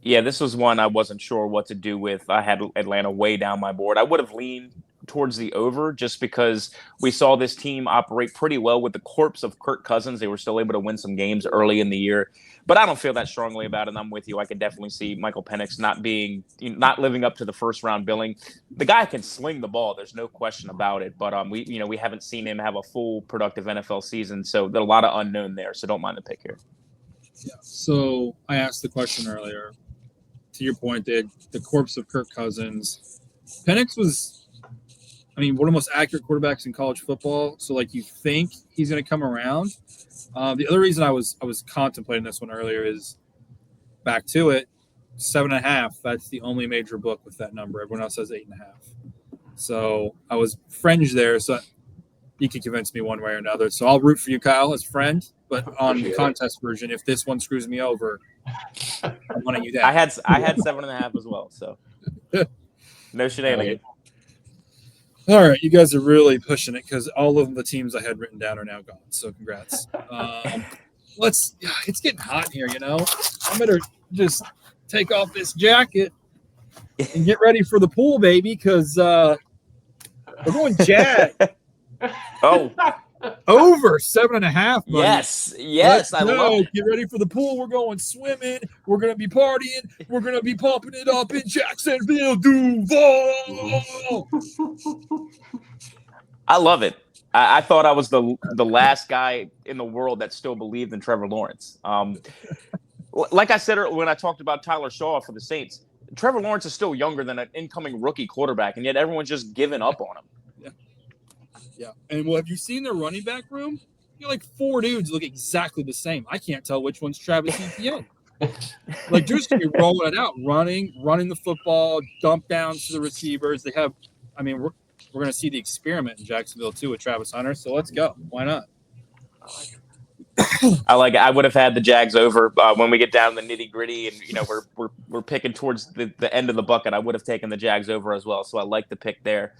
Yeah, this was one I wasn't sure what to do with. I had Atlanta way down my board. I would have leaned towards the over just because we saw this team operate pretty well with the corpse of Kirk Cousins. They were still able to win some games early in the year, but I don't feel that strongly about it. And I'm with you. I could definitely see Michael Penix not living up to the first round billing. The guy can sling the ball. There's no question about it, but we haven't seen him have a full productive NFL season. So there's a lot of unknown there. So don't mind the pick here. Yeah. So I asked the question earlier. To your point, the corpse of Kirk Cousins. Penix was, one of the most accurate quarterbacks in college football. So, you think he's going to come around. The other reason I was contemplating this one earlier is back to it, 7.5. That's the only major book with that number. Everyone else has 8.5. So I was fringe there. So you can convince me one way or another. So I'll root for you, Kyle, as friend. But on the contest version, if this one screws me over, I'm wanting you down. I had 7.5 as well. So no shenanigans. All right, you guys are really pushing it because all of the teams I had written down are now gone. So congrats. It's getting hot here, I better just take off this jacket and get ready for the pool, baby, because we're going Jag. Oh. Over 7.5. Buddy. Yes, I love it. Get ready for the pool. We're going swimming. We're gonna be partying. We're gonna be pumping it up in Jacksonville, Duval. I love it. I thought I was the last guy in the world that still believed in Trevor Lawrence. Like I said when I talked about Tyler Shaw for the Saints, Trevor Lawrence is still younger than an incoming rookie quarterback, and yet everyone's just giving up on him. Yeah. And have you seen their running back room? You're 4 dudes look exactly the same. I can't tell which one's Travis Etienne. They're just going to be rolling it out, running the football, dump downs to the receivers. They have, we're going to see the experiment in Jacksonville too with Travis Hunter. So let's go. Why not? I like it. I would have had the Jags over when we get down to the nitty gritty, and we're picking towards the end of the bucket. I would have taken the Jags over as well. So I like the pick there.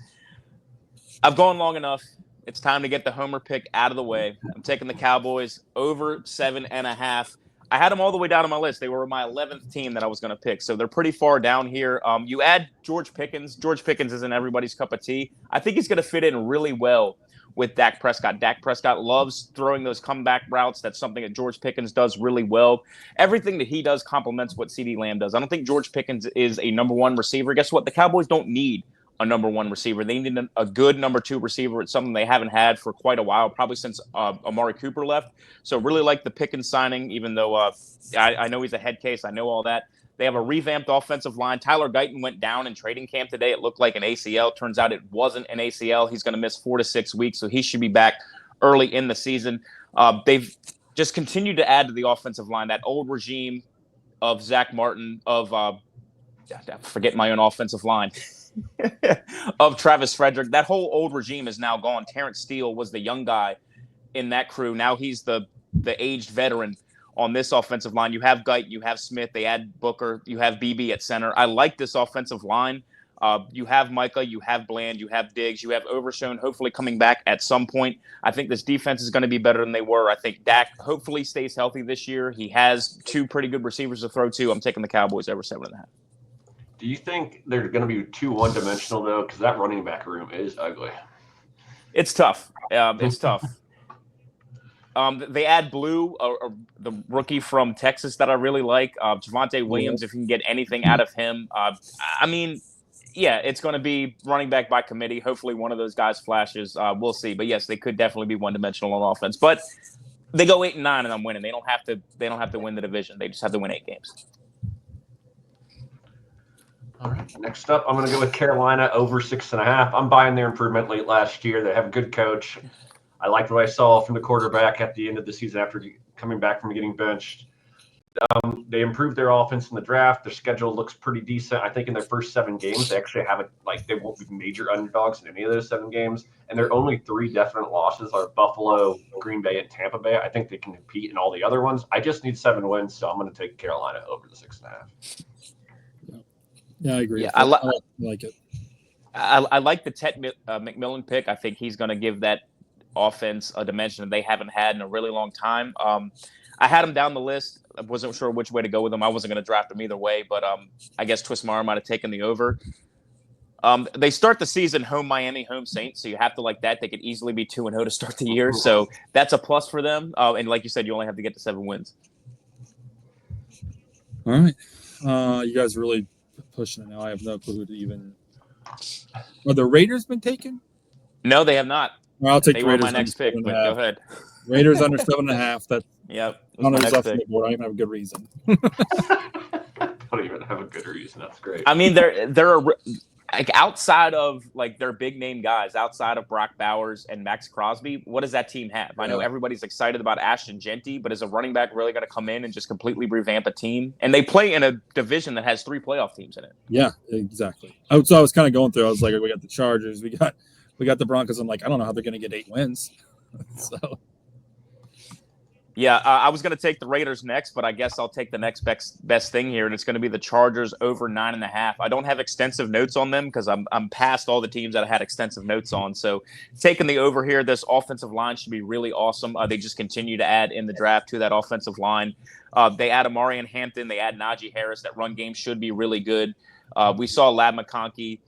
I've gone long enough. It's time to get the homer pick out of the way. I'm taking the Cowboys over 7.5. I had them all the way down on my list. They were my 11th team that I was going to pick, so they're pretty far down here. You add George Pickens. George Pickens isn't everybody's cup of tea. I think he's going to fit in really well with Dak Prescott. Dak Prescott loves throwing those comeback routes. That's something that George Pickens does really well. Everything that he does complements what CeeDee Lamb does. I don't think George Pickens is a number one receiver. Guess what? The Cowboys don't need a number one receiver. They need a good number 2 receiver. It's something they haven't had for quite a while, probably since Amari Cooper left. So really like the Pickens signing, even though I know he's a head case. I know all that. They have a revamped offensive line. Tyler Guyton went down in trading camp today. It looked like an ACL. Turns out it wasn't an ACL. He's going to miss 4 to 6 weeks, so he should be back early in the season. They've just continued to add to the offensive line. That old regime of Zach Martin, of forget my own offensive line, of Travis Frederick. That whole old regime is now gone. Terrence Steele was the young guy in that crew. Now he's the aged veteran on this offensive line. You have Guyton, you have Smith, they add Booker, you have BB at center. I like this offensive line. You have Micah, you have Bland, you have Diggs, you have Overshown hopefully coming back at some point. I think this defense is going to be better than they were. I think Dak hopefully stays healthy this year. He has 2 pretty good receivers to throw to. I'm taking the Cowboys over 7.5. Do you think they're going to be too one-dimensional though? Because that running back room is ugly. It's tough. It's tough. They add Blue, the rookie from Texas that I really like. Javonte Williams, if you can get anything out of him. I mean, yeah, it's going to be running back by committee. Hopefully one of those guys flashes. We'll see. But yes, they could definitely be one-dimensional on offense. But they go 8-9 and I'm winning. They don't have to win the division. They just have to win 8 games. All right. Next up, I'm going to go with Carolina over 6.5. I'm buying their improvement late last year. They have a good coach. I liked what I saw from the quarterback at the end of the season after coming back from getting benched. They improved their offense in the draft. Their schedule looks pretty decent. I think in their first 7 games, they actually have they won't be major underdogs in any of those 7 games. And their only 3 definite losses are Buffalo, Green Bay, and Tampa Bay. I think they can compete in all the other ones. I just need 7 wins, so I'm going to take Carolina over the 6.5. Yeah, I agree. Yeah, I like it. I like the Ted McMillan pick. I think he's going to give that offense a dimension that they haven't had in a really long time. I had him down the list. I wasn't sure which way to go with him. I wasn't going to draft him either way, but I guess Twist my arm might have taken the over. They start the season home Miami, home Saints, so you have to like that. They could easily be 2-0 to start the year, so that's a plus for them. And like you said, you only have to get to 7 wins. All right. You guys really pushing it now. I have no clue who to even. Are the Raiders been taken? No, they have not. Well, I'll take they the were Raiders. my next pick, but go ahead. Raiders under 7.5. That yep. on the board. I even have a good reason. I don't even have a good reason. That's great. I mean, they're like outside of like their big name guys, outside of Brock Bowers and Max Crosby. What does that team have? I know everybody's excited about Ashton Genty, but is a running back really going to come in and just completely revamp a team? And they play in a division that has 3 playoff teams in it. Yeah, exactly. So I was kind of going through. I was like, we got the Chargers, we got the Broncos. I'm like, I don't know how they're going to get 8 wins. So. Yeah, I was going to take the Raiders next, but I guess I'll take the next best thing here, and it's going to be the Chargers over 9.5. I don't have extensive notes on them because I'm past all the teams that I had extensive notes on. So taking the over here, this offensive line should be really awesome. They just continue to add in the draft to that offensive line. They add Amarian Hampton. They add Najee Harris. That run game should be really good. We saw Ladd McConkey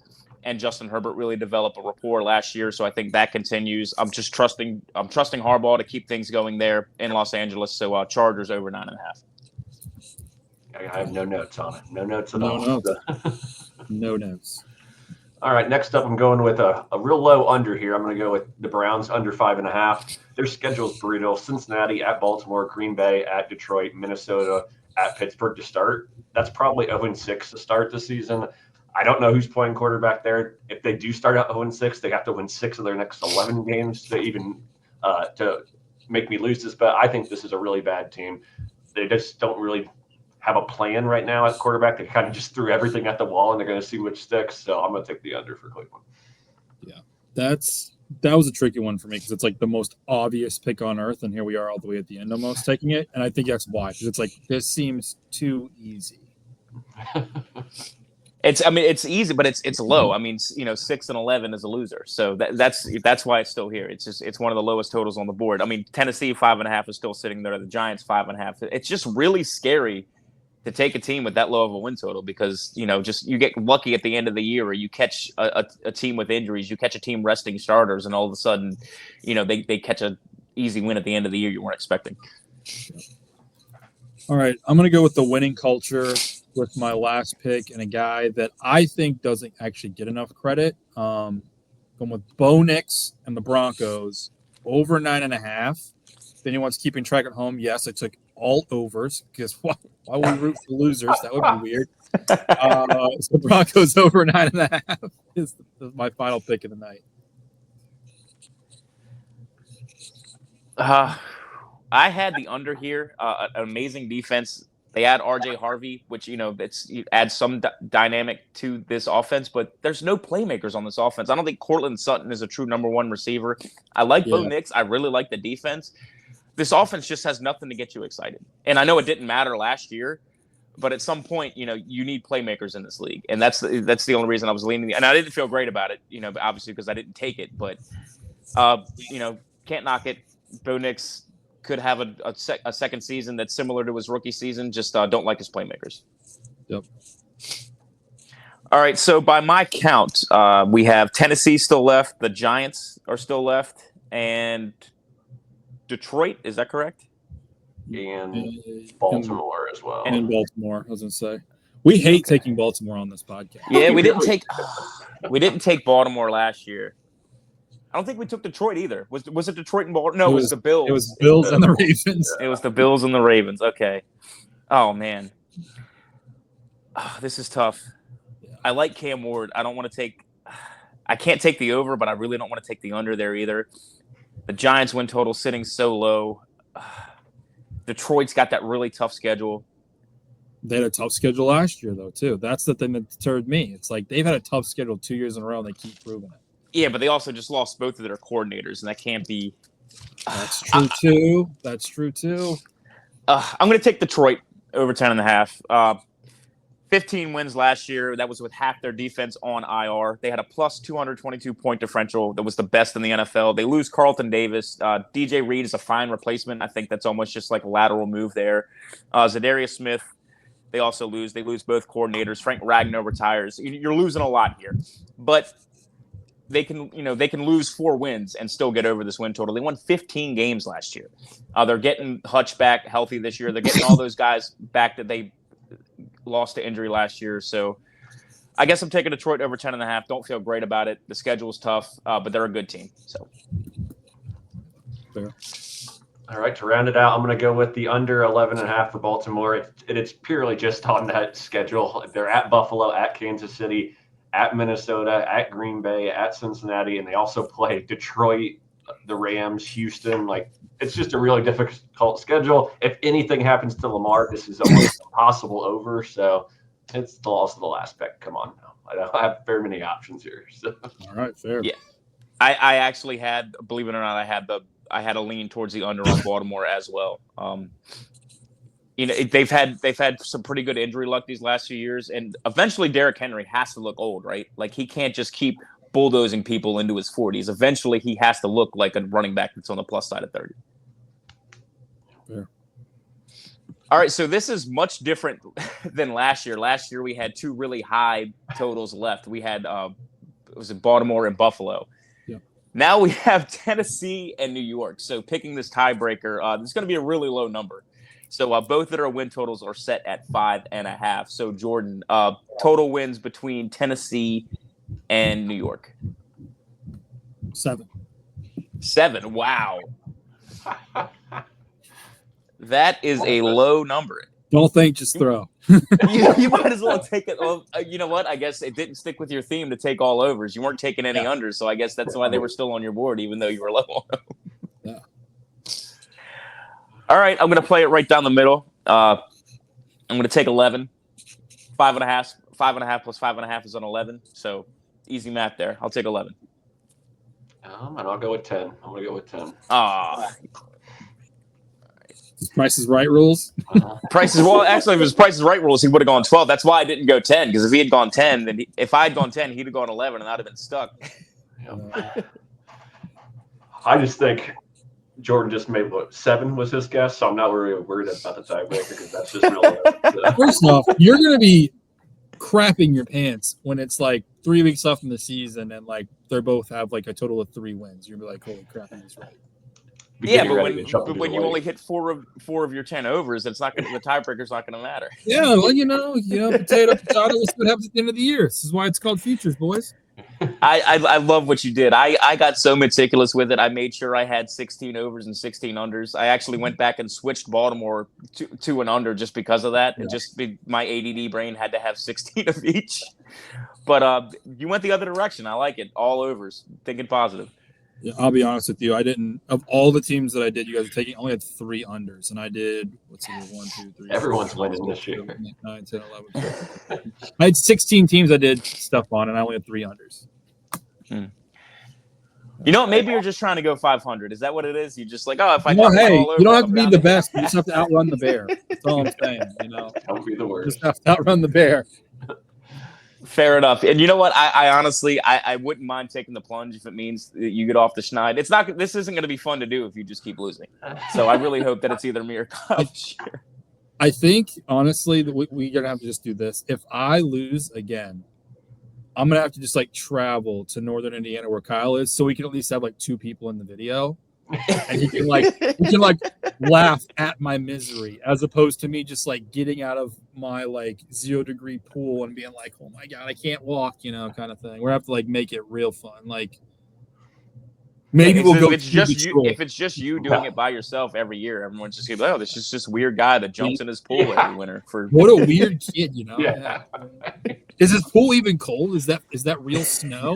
and Justin Herbert really develop a rapport last year, so I think that continues. I'm trusting Harbaugh to keep things going there in Los Angeles. So Chargers over 9.5. I have no notes on it. No notes at No all. notes. No notes. All right, next up, I'm going with a real low under here. I'm going to go with the Browns under 5.5. Their schedule's brutal. Cincinnati at Baltimore, Green Bay at Detroit, Minnesota at Pittsburgh to start. That's probably 0-6 to start the season. I don't know who's playing quarterback there. If they do start out 0-6, they have to win 6 of their next 11 games to even to make me lose this. But I think this is a really bad team. They just don't really have a plan right now at quarterback. They kind of just threw everything at the wall, and they're going to see which sticks. So I'm going to take the under for Cleveland. Yeah, that was a tricky one for me because it's like the most obvious pick on earth, and here we are all the way at the end almost taking it. And I think that's why, because it's like this seems too easy. It's easy, but it's low. I mean, 6-11 is a loser, so that's why it's still here. It's one of the lowest totals on the board. I mean, Tennessee 5.5 is still sitting there. The Giants 5.5. It's just really scary to take a team with that low of a win total because you get lucky at the end of the year, or you catch a team with injuries, you catch a team resting starters, and all of a sudden, they catch a easy win at the end of the year you weren't expecting. All right, I'm gonna go with the winning culture with my last pick and a guy that I think doesn't actually get enough credit. Going with Bo Nix and the Broncos over 9.5. If anyone's keeping track at home, yes, I took all overs because why would we root for losers? That would be weird. So Broncos over 9.5 is my final pick of the night. I had the under here. An amazing defense. They add R.J. Harvey, which adds some dynamic to this offense, but there's no playmakers on this offense. I don't think Cortland Sutton is a true number 1 receiver. I like Bo Nix. I really like the defense. This offense just has nothing to get you excited. And I know it didn't matter last year, but at some point, you need playmakers in this league, and that's the only reason I was leaning. And I didn't feel great about it, obviously because I didn't take it, but can't knock it. Bo Nix could have a second season that's similar to his rookie season. Just don't like his playmakers. Yep. All right, so by my count, we have Tennessee still left, the Giants are still left, and Detroit. Is that correct? And Baltimore as well. And Baltimore, I was going to say. We hate taking Baltimore on this podcast. Yeah, we didn't take Baltimore last year. I don't think we took Detroit either. Was it Detroit and Baltimore? No, it was the Bills. It was Bills and the Ravens. It was the Bills and the Ravens. Okay. Oh man, this is tough. I like Cam Ward. I don't want to take. I can't take the over, but I really don't want to take the under there either. The Giants win total sitting so low. Detroit's got that really tough schedule. They had a tough schedule last year, though, too. That's the thing that deterred me. It's like they've had a tough schedule 2 years in a row, and they keep proving it. Yeah, but they also just lost both of their coordinators, and that can't be. That's true, too. That's true, too. I'm going to take Detroit over 10.5. 15 wins last year. That was with half their defense on IR. They had a plus 222 point differential. That was the best in the NFL. They lose Carlton Davis. DJ Reed is a fine replacement. I think that's almost just like a lateral move there. Zadarius Smith, they also lose. They lose both coordinators. Frank Ragnow retires. You're losing a lot here, but they can lose 4 wins and still get over this win total. They won 15 games last year. They're getting Hutch back healthy this year. They're getting all those guys back that they lost to injury last year. So I guess I'm taking Detroit over 10.5. Don't feel great about it. The schedule is tough, but they're a good team. So. Fair. All right, to round it out, I'm going to go with the under 11.5 for Baltimore. It's purely just on that schedule. They're at Buffalo, at Kansas City, at Minnesota, at Green Bay, at Cincinnati, and they also play Detroit, the Rams, Houston. Like, it's just a really difficult schedule. If anything happens to Lamar, this is almost impossible over. So it's also the last pick. Come on now. I don't have very many options here. So. All right, fair. Yeah. I actually had, believe it or not, I had a lean towards the under on Baltimore as well. They've had some pretty good injury luck these last few years, and eventually Derrick Henry has to look old, right? Like, he can't just keep bulldozing people into his 40s. Eventually, he has to look like a running back that's on the plus side of 30. Yeah. All right, so this is much different than last year. Last year, we had 2 really high totals left. We had it was in Baltimore and Buffalo. Yeah. Now we have Tennessee and New York. So picking this tiebreaker, it's going to be a really low number. So both of our win totals are set at 5.5. So Jordan, total wins between Tennessee and New York. 7. 7. Wow. That is a low number. Don't think, just throw. You might as well take it. Well, you know what? I guess it didn't stick with your theme to take all overs. You weren't taking any unders, so I guess that's why they were still on your board, even though you were low on them. Yeah. All right, I'm going to play it right down the middle. I'm going to take 11. 5.5. 5.5 plus 5.5 is on 11. So easy math there. I'll take 11. And I'll go with 10. I'm going to go with 10. Price is Right rules. Actually, if it was Price is Right rules, he would have gone 12. That's why I didn't go 10, because if he had gone 10, then if I had gone 10, he'd have gone 11, and I'd have been stuck. I just think Jordan just made 7 was his guess, so I'm not really worried about the tiebreaker because that's just really. First off, you're going to be crapping your pants when it's like 3 weeks left in the season and like they both have like a total of 3 wins. You'll be like, holy crap, he's right. Yeah, but when you only hit 4 of your 10 overs, it's not gonna, the tiebreaker's not going to matter. Yeah, well, potato. We'll see what happens at the end of the year. This is why it's called futures, boys. I love what you did. I got so meticulous with it. I made sure I had 16 overs and 16 unders. I actually went back and switched Baltimore to an under just because of that. Yeah. My ADD brain had to have 16 of each. But you went the other direction. I like it. All overs. Thinking positive. Yeah, I'll be honest with you. I didn't, of all the teams that I did, you guys are taking, only had 3 unders, and I did, 1, 2, 3. Everyone's winning this year. 9, 10, 11. I had 16 teams I did stuff on, and I only had 3 unders. You know what? Maybe you're just trying to go 500. Is that what it is? You just like, if I hey, you don't have to be the best. You just have to outrun the bear. That's all I'm saying. Don't be the worst. Just have to outrun the bear. Fair enough. And you know what? I honestly, I wouldn't mind taking the plunge if it means that you get off the schneid. It's not. This isn't going to be fun to do if you just keep losing. So I really hope that it's either me or Kyle. I think, honestly, that we're going to have to just do this. If I lose again, I'm gonna have to just like travel to northern Indiana where Kyle is, so we can at least have like 2 people in the video, and he can like laugh at my misery, as opposed to me just like getting out of my like 0-degree pool and being like, oh my god, I can't walk, kind of thing. We're gonna have to like make it real fun. Like maybe we'll go. If it's just you doing it by yourself every year, everyone's just gonna be like, oh, this is just weird guy that jumps in his pool every winter. What a weird kid, Yeah. Is his pool even cold? Is that real snow?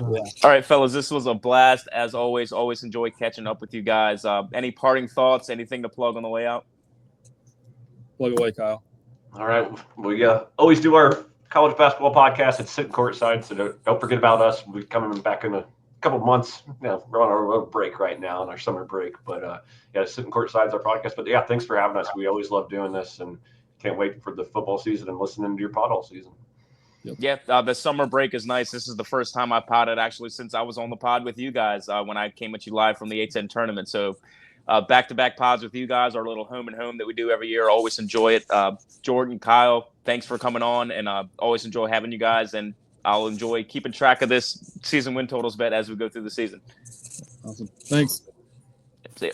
All right, fellas, this was a blast as always. Always enjoy catching up with you guys. Any parting thoughts? Anything to plug on the way out? Plug away, Kyle. All right. We always do our college basketball podcast at Sitting Courtside, so don't forget about us. We'll be coming back in a couple of months. We're on our break right now, on our summer break. But Sitting Courtside is our podcast. But yeah, thanks for having us. We always love doing this, and can't wait for the football season and listening to your pod all season. Yep. Yeah, the summer break is nice. This is the first time I podded actually since I was on the pod with you guys when I came at you live from the A10 tournament. So back-to-back pods with you guys, our little home and home that we do every year. Always enjoy it. Jordan, Kyle, thanks for coming on, and always enjoy having you guys. And I'll enjoy keeping track of this season win totals bet as we go through the season. Awesome. Thanks. See ya.